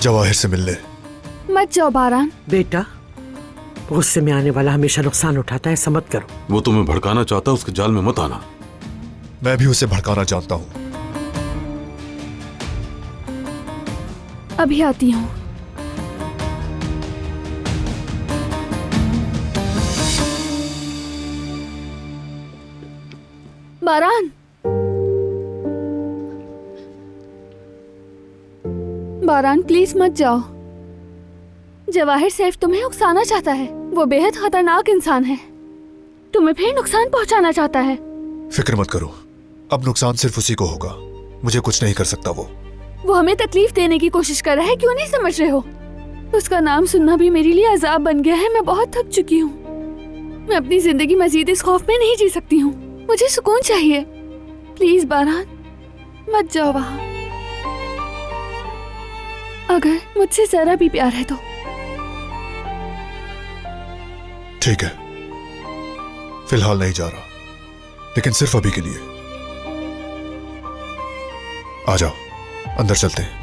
जवाहिर से मिलने। मत जाओ बारान। बेटा, गुस्से में आने वाला हमेशा नुकसान उठाता है, ऐसा मत करो। वो तुम्हें भड़काना चाहता है, उसके जाल में मत आना। मैं भी उसे भड़काना जानता हूँ। अभी आती हूँ। बारान, बारान प्लीज मत जाओ। जवाहिर सिर्फ तुम्हें उकसाना चाहता है। वो बेहद खतरनाक इंसान है, तुम्हें फिर नुकसान पहुंचाना चाहता है। फिक्र मत करो, अब नुकसान सिर्फ उसी को होगा, मुझे कुछ नहीं कर सकता। वो हमें तकलीफ देने की कोशिश कर रहा है, क्यों नहीं समझ रहे हो? उसका नाम सुनना भी मेरे लिए अजाब बन गया है। मैं बहुत थक चुकी हूँ। मैं अपनी जिंदगी मजीद इस खौफ में नहीं जी सकती हूँ। मुझे सुकून चाहिए। प्लीज बारान, मत जाओ वहां। अगर मुझसे जरा भी प्यार है तो। ठीक है, फिलहाल नहीं जा रहा, लेकिन सिर्फ अभी के लिए। आ जाओ, अंदर चलते हैं।